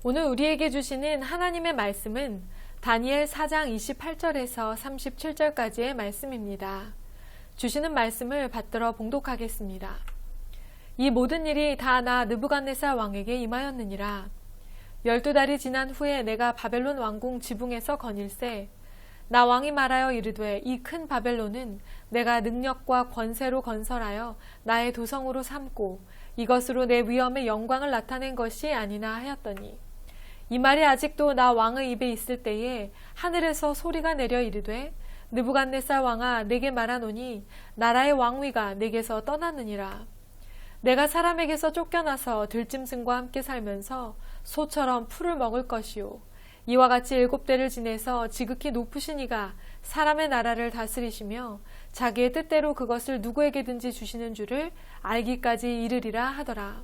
오늘 우리에게 주시는 하나님의 말씀은 다니엘 4장 28절에서 37절까지의 말씀입니다. 주시는 말씀을 받들어 봉독하겠습니다. 이 모든 일이 다 나 느부갓네살 왕에게 임하였느니라. 12달이 지난 후에 내가 바벨론 왕궁 지붕에서 거닐세 나 왕이 말하여 이르되 이 큰 바벨론은 내가 능력과 권세로 건설하여 나의 도성으로 삼고 이것으로 내 위엄의 영광을 나타낸 것이 아니나 하였더니 이 말이 아직도 나 왕의 입에 있을 때에 하늘에서 소리가 내려 이르되 느부갓네살 왕아 내게 말하노니 나라의 왕위가 내게서 떠났느니라. 내가 사람에게서 쫓겨나서 들짐승과 함께 살면서 소처럼 풀을 먹을 것이요 이와 같이 7대를 지내서 지극히 높으신 이가 사람의 나라를 다스리시며 자기의 뜻대로 그것을 누구에게든지 주시는 줄을 알기까지 이르리라 하더라.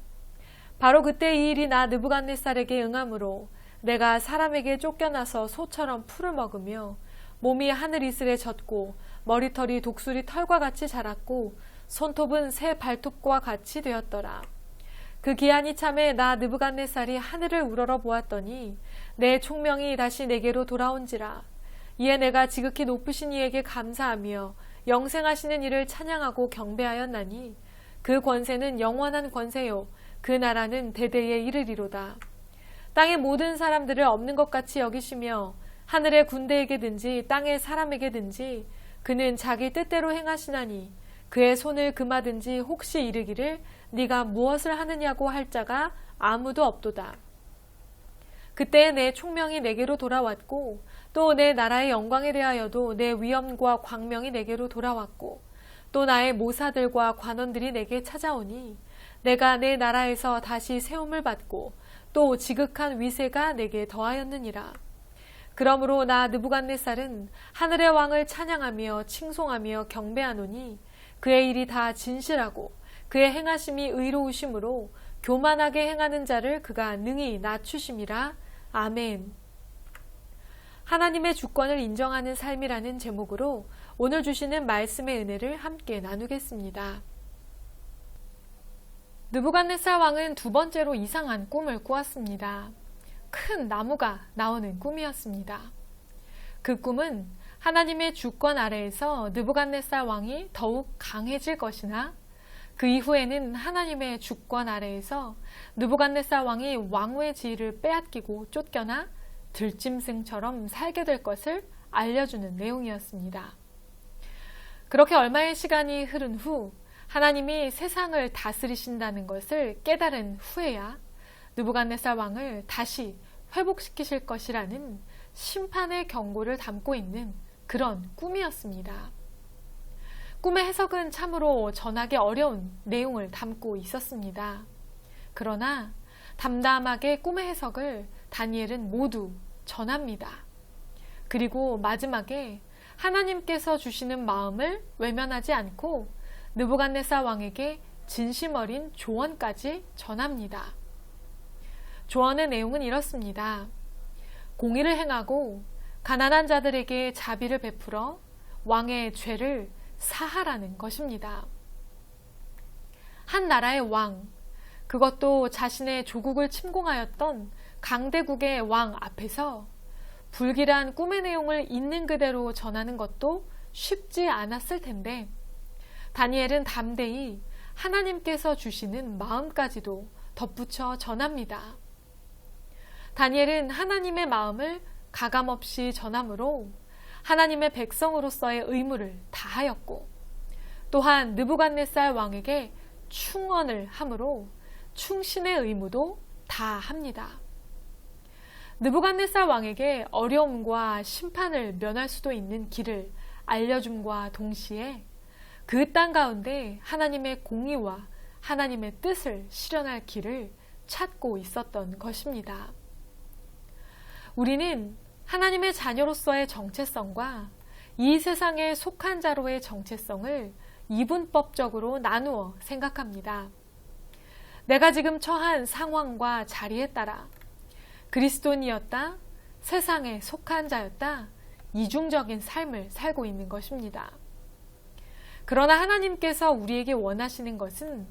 바로 그때 이 일이 나 느부갓네살에게 응하므로 내가 사람에게 쫓겨나서 소처럼 풀을 먹으며 몸이 하늘 이슬에 젖고 머리털이 독수리 털과 같이 자랐고 손톱은 새 발톱과 같이 되었더라. 그 기한이 참에 나 느부갓네살이 하늘을 우러러 보았더니 내 총명이 다시 내게로 돌아온지라. 이에 내가 지극히 높으신 이에게 감사하며 영생하시는 이를 찬양하고 경배하였나니 그 권세는 영원한 권세요 그 나라는 대대에 이르리로다. 땅의 모든 사람들을 없는 것 같이 여기시며 하늘의 군대에게든지 땅의 사람에게든지 그는 자기 뜻대로 행하시나니 그의 손을 금하든지 혹시 이르기를 네가 무엇을 하느냐고 할 자가 아무도 없도다. 그때 내 총명이 내게로 돌아왔고 또 내 나라의 영광에 대하여도 내 위엄과 광명이 내게로 돌아왔고 또 나의 모사들과 관원들이 내게 찾아오니 내가 내 나라에서 다시 세움을 받고 또 지극한 위세가 내게 더하였느니라. 그러므로 나 느부갓네살은 하늘의 왕을 찬양하며 칭송하며 경배하노니 그의 일이 다 진실하고 그의 행하심이 의로우심으로 교만하게 행하는 자를 그가 능히 낮추심이라. 아멘. 하나님의 주권을 인정하는 삶이라는 제목으로 오늘 주시는 말씀의 은혜를 함께 나누겠습니다. 느부갓네살 왕은 두 번째로 이상한 꿈을 꾸었습니다. 큰 나무가 나오는 꿈이었습니다. 그 꿈은 하나님의 주권 아래에서 느부갓네살 왕이 더욱 강해질 것이나 그 이후에는 하나님의 주권 아래에서 느부갓네살 왕이 왕후의 지위를 빼앗기고 쫓겨나 들짐승처럼 살게 될 것을 알려주는 내용이었습니다. 그렇게 얼마의 시간이 흐른 후 하나님이 세상을 다스리신다는 것을 깨달은 후에야 느부갓네살 왕을 다시 회복시키실 것이라는 심판의 경고를 담고 있는 그런 꿈이었습니다. 꿈의 해석은 참으로 전하기 어려운 내용을 담고 있었습니다. 그러나 담담하게 꿈의 해석을 다니엘은 모두 전합니다. 그리고 마지막에 하나님께서 주시는 마음을 외면하지 않고 느부갓네살 왕에게 진심 어린 조언까지 전합니다. 조언의 내용은 이렇습니다. 공의를 행하고 가난한 자들에게 자비를 베풀어 왕의 죄를 사하라는 것입니다. 한 나라의 왕, 그것도 자신의 조국을 침공하였던 강대국의 왕 앞에서 불길한 꿈의 내용을 있는 그대로 전하는 것도 쉽지 않았을 텐데 다니엘은 담대히 하나님께서 주시는 마음까지도 덧붙여 전합니다. 다니엘은 하나님의 마음을 가감없이 전함으로 하나님의 백성으로서의 의무를 다하였고 또한 느부갓네살 왕에게 충언을 함으로 충신의 의무도 다합니다. 느부갓네살 왕에게 어려움과 심판을 면할 수도 있는 길을 알려줌과 동시에 그 땅 가운데 하나님의 공의와 하나님의 뜻을 실현할 길을 찾고 있었던 것입니다. 우리는 하나님의 자녀로서의 정체성과 이 세상에 속한 자로의 정체성을 이분법적으로 나누어 생각합니다. 내가 지금 처한 상황과 자리에 따라 그리스도인이었다, 세상에 속한 자였다, 이중적인 삶을 살고 있는 것입니다. 그러나 하나님께서 우리에게 원하시는 것은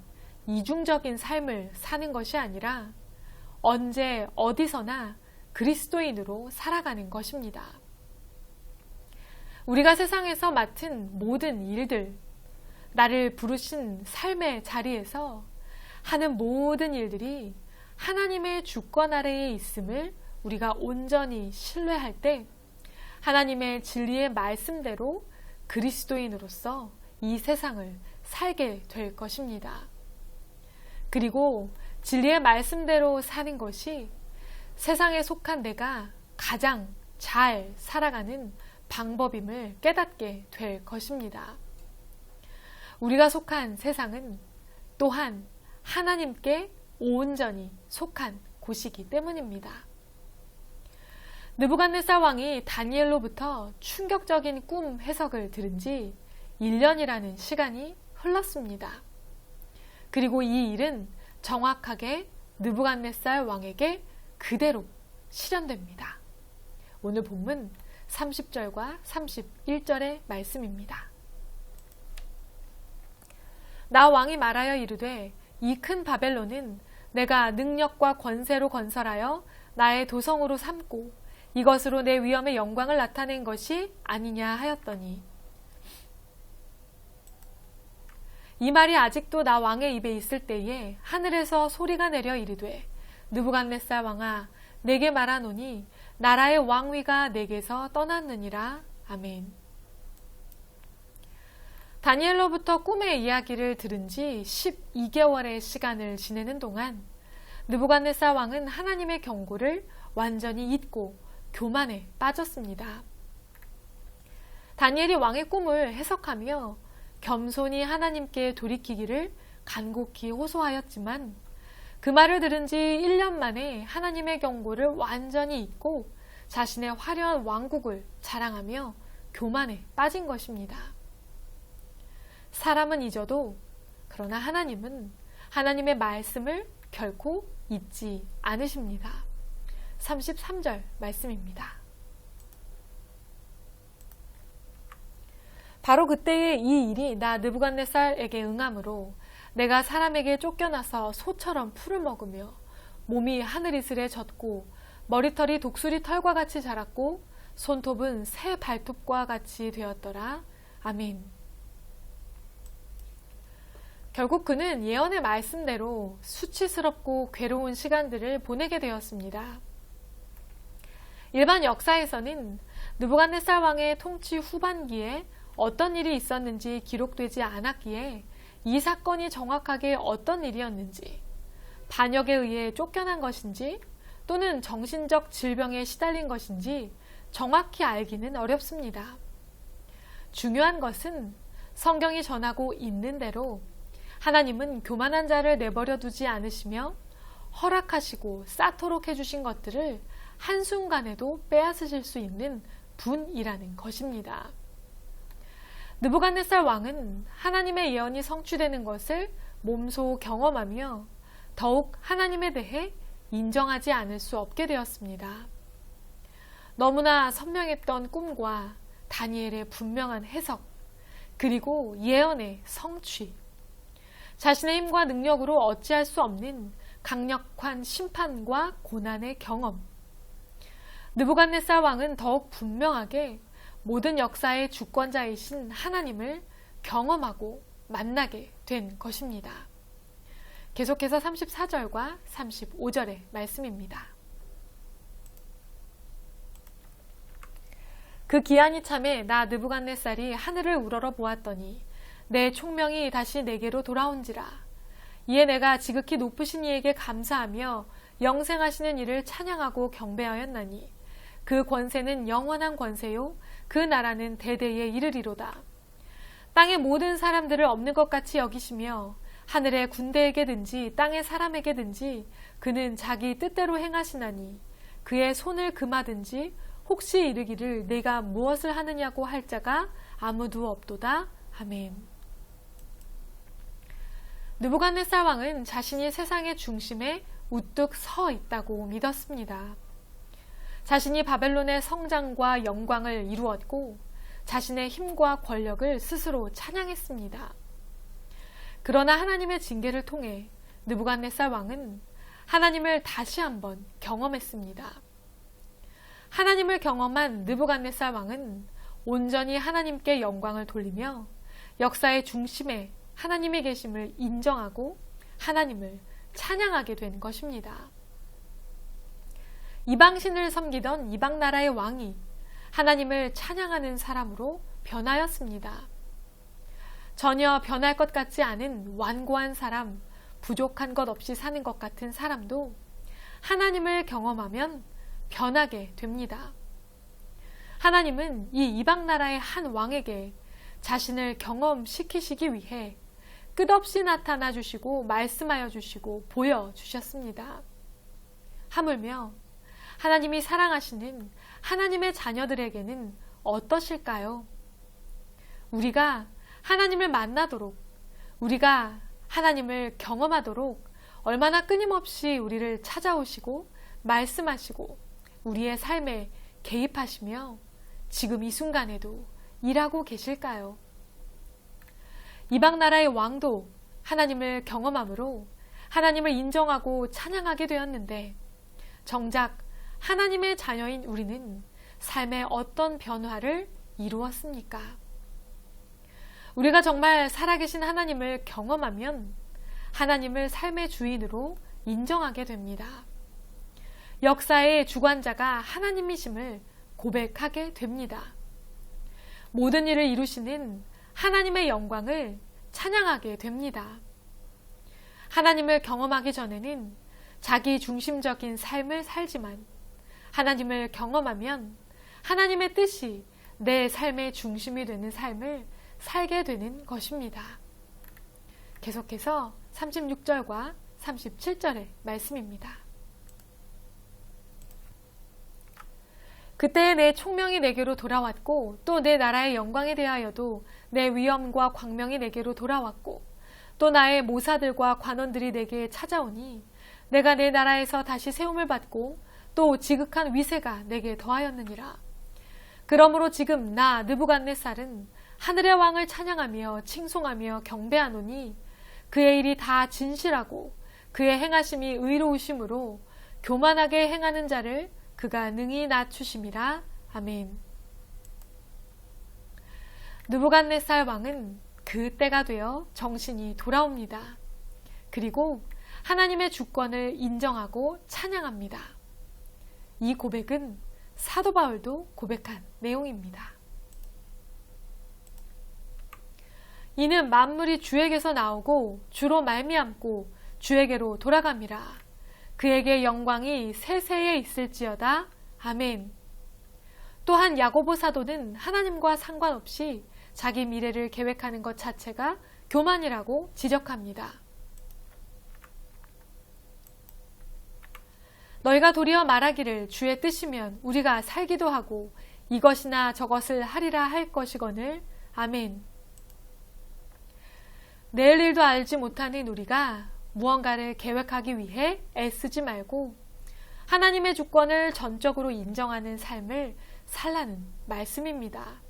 이중적인 삶을 사는 것이 아니라 언제 어디서나 그리스도인으로 살아가는 것입니다. 우리가 세상에서 맡은 모든 일들, 나를 부르신 삶의 자리에서 하는 모든 일들이 하나님의 주권 아래에 있음을 우리가 온전히 신뢰할 때 하나님의 진리의 말씀대로 그리스도인으로서 이 세상을 살게 될 것입니다. 그리고 진리의 말씀대로 사는 것이 세상에 속한 내가 가장 잘 살아가는 방법임을 깨닫게 될 것입니다. 우리가 속한 세상은 또한 하나님께 온전히 속한 곳이기 때문입니다. 느부갓네살 왕이 다니엘로부터 충격적인 꿈 해석을 들은 지 1년이라는 시간이 흘렀습니다. 그리고 이 일은 정확하게 느부갓네살 왕에게 그대로 실현됩니다. 오늘 본문 30절과 31절의 말씀입니다. 나 왕이 말하여 이르되 이 큰 바벨론은 내가 능력과 권세로 건설하여 나의 도성으로 삼고 이것으로 내 위엄의 영광을 나타낸 것이 아니냐 하였더니 이 말이 아직도 나 왕의 입에 있을 때에 하늘에서 소리가 내려 이르되 느부갓네살 왕아 내게 말하노니 나라의 왕위가 내게서 떠났느니라. 아멘. 다니엘로부터 꿈의 이야기를 들은 지 12개월의 시간을 지내는 동안 느부갓네살 왕은 하나님의 경고를 완전히 잊고 교만에 빠졌습니다. 다니엘이 왕의 꿈을 해석하며 겸손히 하나님께 돌이키기를 간곡히 호소하였지만 그 말을 들은 지 1년 만에 하나님의 경고를 완전히 잊고 자신의 화려한 왕국을 자랑하며 교만에 빠진 것입니다. 사람은 잊어도 그러나 하나님은 하나님의 말씀을 결코 잊지 않으십니다. 33절 말씀입니다. 바로 그때에 이 일이 나 느부갓네살에게 응함으로 내가 사람에게 쫓겨나서 소처럼 풀을 먹으며 몸이 하늘이슬에 젖고 머리털이 독수리 털과 같이 자랐고 손톱은 새 발톱과 같이 되었더라. 아멘. 결국 그는 예언의 말씀대로 수치스럽고 괴로운 시간들을 보내게 되었습니다. 일반 역사에서는 느부갓네살 왕의 통치 후반기에 어떤 일이 있었는지 기록되지 않았기에 이 사건이 정확하게 어떤 일이었는지, 반역에 의해 쫓겨난 것인지 또는 정신적 질병에 시달린 것인지 정확히 알기는 어렵습니다. 중요한 것은 성경이 전하고 있는 대로 하나님은 교만한 자를 내버려 두지 않으시며 허락하시고 쌓도록 해주신 것들을 한순간에도 빼앗으실 수 있는 분이라는 것입니다. 느부갓네살 왕은 하나님의 예언이 성취되는 것을 몸소 경험하며 더욱 하나님에 대해 인정하지 않을 수 없게 되었습니다. 너무나 선명했던 꿈과 다니엘의 분명한 해석, 그리고 예언의 성취, 자신의 힘과 능력으로 어찌할 수 없는 강력한 심판과 고난의 경험, 느부갓네살 왕은 더욱 분명하게 모든 역사의 주권자이신 하나님을 경험하고 만나게 된 것입니다. 계속해서 34절과 35절의 말씀입니다. 그 기한이 참에 나 느부갓네살이 하늘을 우러러 보았더니 내 총명이 다시 내게로 돌아온지라. 이에 내가 지극히 높으신 이에게 감사하며 영생하시는 이를 찬양하고 경배하였나니 그 권세는 영원한 권세요 그 나라는 대대에 이르리로다. 땅의 모든 사람들을 없는 것 같이 여기시며 하늘의 군대에게든지 땅의 사람에게든지 그는 자기 뜻대로 행하시나니 그의 손을 금하든지 혹시 이르기를 내가 무엇을 하느냐고 할 자가 아무도 없도다. 아멘. 느부갓네살 왕은 자신이 세상의 중심에 우뚝 서 있다고 믿었습니다. 자신이 바벨론의 성장과 영광을 이루었고 자신의 힘과 권력을 스스로 찬양했습니다. 그러나 하나님의 징계를 통해 느부갓네살 왕은 하나님을 다시 한번 경험했습니다. 하나님을 경험한 느부갓네살 왕은 온전히 하나님께 영광을 돌리며 역사의 중심에 하나님이 계심을 인정하고 하나님을 찬양하게 된 것입니다. 이방신을 섬기던 이방 나라의 왕이 하나님을 찬양하는 사람으로 변하였습니다. 전혀 변할 것 같지 않은 완고한 사람, 부족한 것 없이 사는 것 같은 사람도 하나님을 경험하면 변하게 됩니다. 하나님은 이 이방 나라의 한 왕에게 자신을 경험시키시기 위해 끝없이 나타나 주시고 말씀하여 주시고 보여주셨습니다. 하물며 하나님이 사랑하시는 하나님의 자녀들에게는 어떠실까요? 우리가 하나님을 만나도록, 우리가 하나님을 경험하도록 얼마나 끊임없이 우리를 찾아오시고 말씀하시고 우리의 삶에 개입하시며 지금 이 순간에도 일하고 계실까요? 이방 나라의 왕도 하나님을 경험함으로 하나님을 인정하고 찬양하게 되었는데 정작 하나님의 자녀인 우리는 삶에 어떤 변화를 이루었습니까? 우리가 정말 살아계신 하나님을 경험하면 하나님을 삶의 주인으로 인정하게 됩니다. 역사의 주관자가 하나님이심을 고백하게 됩니다. 모든 일을 이루시는 하나님의 영광을 찬양하게 됩니다. 하나님을 경험하기 전에는 자기 중심적인 삶을 살지만 하나님을 경험하면 하나님의 뜻이 내 삶의 중심이 되는 삶을 살게 되는 것입니다. 계속해서 36절과 37절의 말씀입니다. 그때에 내 총명이 내게로 돌아왔고 또 내 나라의 영광에 대하여도 내 위엄과 광명이 내게로 돌아왔고 또 나의 모사들과 관원들이 내게 찾아오니 내가 내 나라에서 다시 세움을 받고 또 지극한 위세가 내게 더하였느니라. 그러므로 지금 나 느부갓네살은 하늘의 왕을 찬양하며 칭송하며 경배하노니 그의 일이 다 진실하고 그의 행하심이 의로우심으로 교만하게 행하는 자를 그가 능히 낮추심이라. 아멘. 느부갓네살 왕은 그 때가 되어 정신이 돌아옵니다. 그리고 하나님의 주권을 인정하고 찬양합니다. 이 고백은 사도 바울도 고백한 내용입니다. 이는 만물이 주에게서 나오고 주로 말미암고 주에게로 돌아갑니다. 그에게 영광이 세세에 있을지어다. 아멘. 또한 야고보 사도는 하나님과 상관없이 자기 미래를 계획하는 것 자체가 교만이라고 지적합니다. 너희가 도리어 말하기를 주의 뜻이면 우리가 살기도 하고 이것이나 저것을 하리라 할 것이거늘. 아멘. 내일 일도 알지 못하는 우리가 무언가를 계획하기 위해 애쓰지 말고 하나님의 주권을 전적으로 인정하는 삶을 살라는 말씀입니다.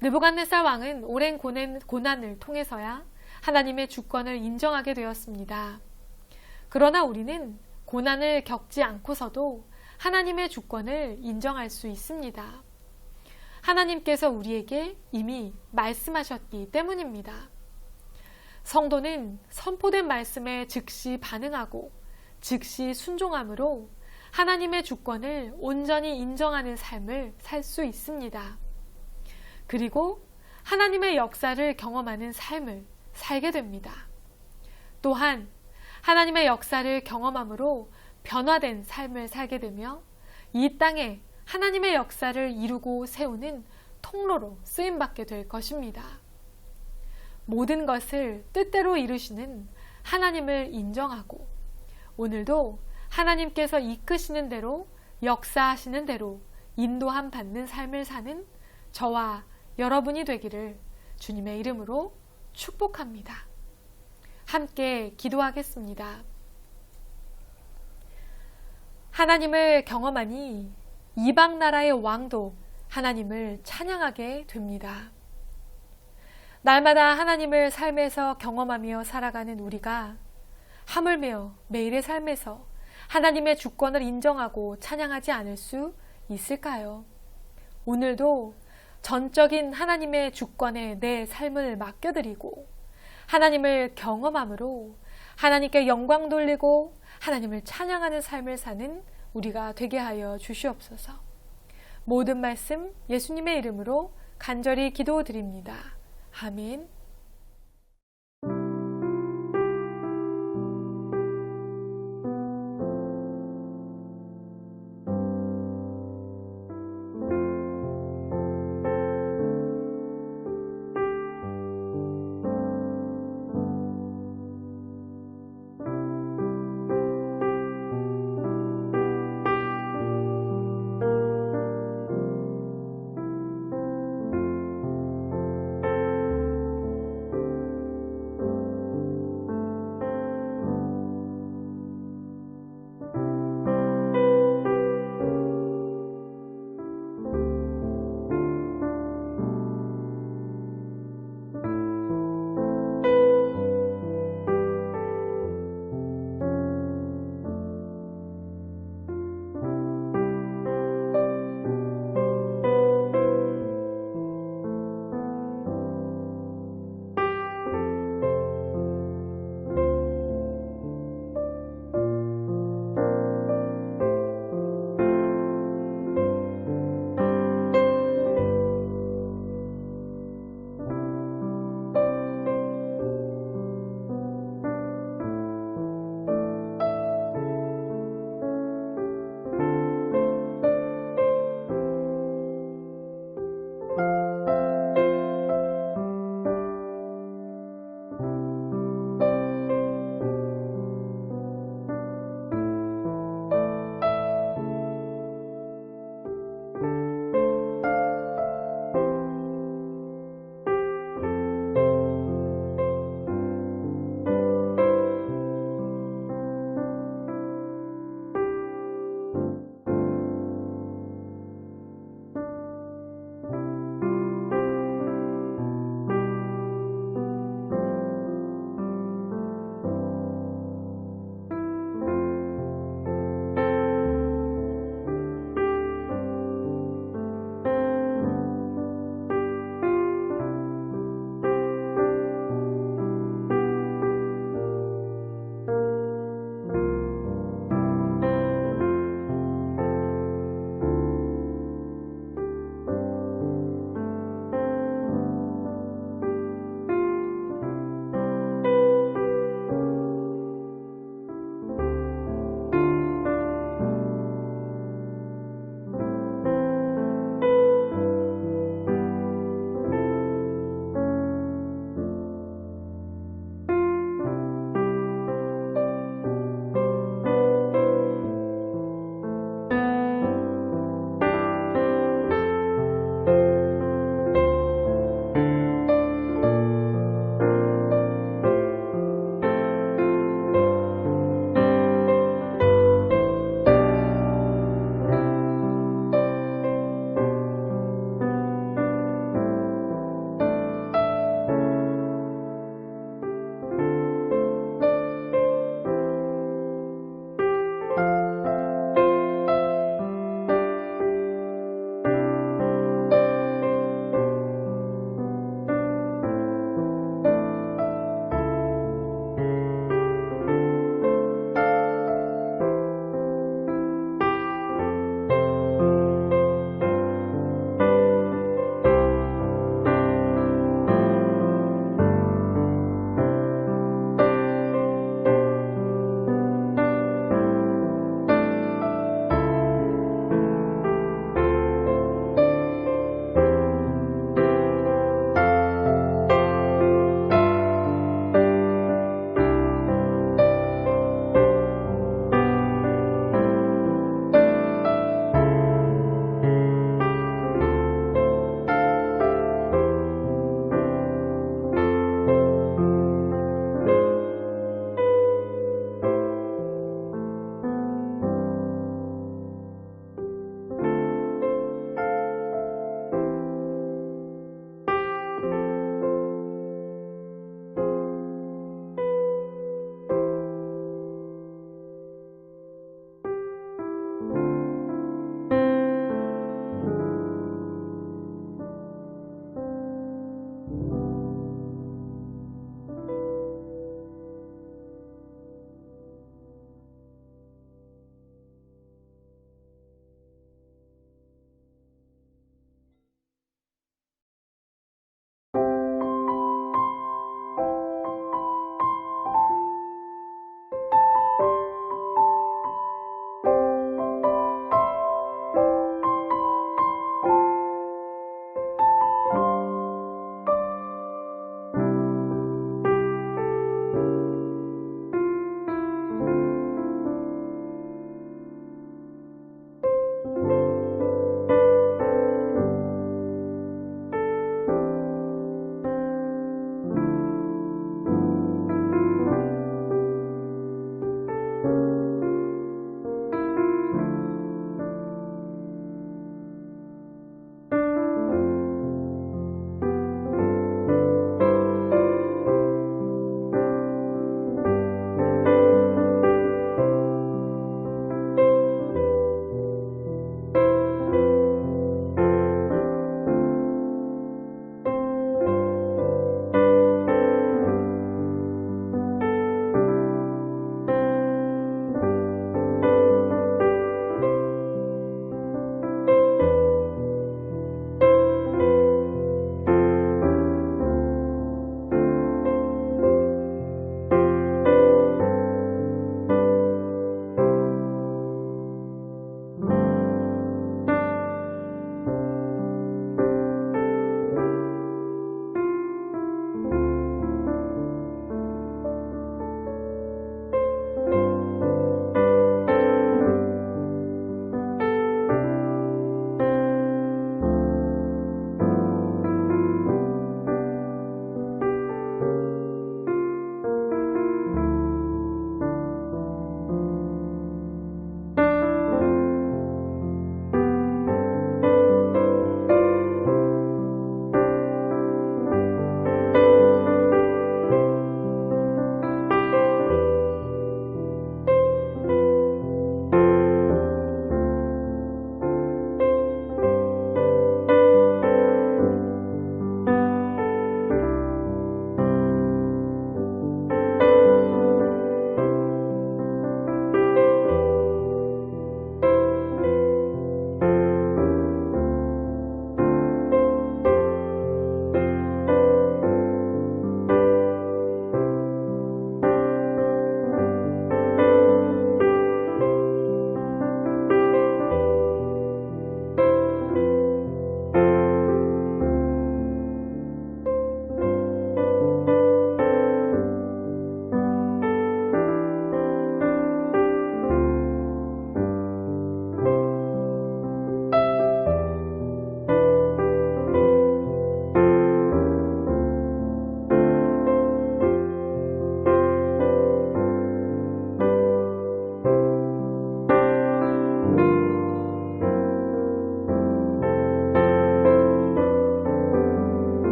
느부갓네살 왕은 오랜 고난을 통해서야 하나님의 주권을 인정하게 되었습니다. 그러나 우리는 고난을 겪지 않고서도 하나님의 주권을 인정할 수 있습니다. 하나님께서 우리에게 이미 말씀하셨기 때문입니다. 성도는 선포된 말씀에 즉시 반응하고 즉시 순종함으로 하나님의 주권을 온전히 인정하는 삶을 살 수 있습니다. 그리고 하나님의 역사를 경험하는 삶을 살게 됩니다. 또한 하나님의 역사를 경험함으로 변화된 삶을 살게 되며 이 땅에 하나님의 역사를 이루고 세우는 통로로 쓰임받게 될 것입니다. 모든 것을 뜻대로 이루시는 하나님을 인정하고 오늘도 하나님께서 이끄시는 대로 역사하시는 대로 인도함 받는 삶을 사는 저와 여러분이 되기를 주님의 이름으로 축복합니다. 함께 기도하겠습니다. 하나님을 경험하니 이방 나라의 왕도 하나님을 찬양하게 됩니다. 날마다 하나님을 삶에서 경험하며 살아가는 우리가 하물며 매일의 삶에서 하나님의 주권을 인정하고 찬양하지 않을 수 있을까요? 오늘도 전적인 하나님의 주권에 내 삶을 맡겨드리고 하나님을 경험함으로 하나님께 영광 돌리고 하나님을 찬양하는 삶을 사는 우리가 되게 하여 주시옵소서. 모든 말씀 예수님의 이름으로 간절히 기도드립니다. 아멘.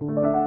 네.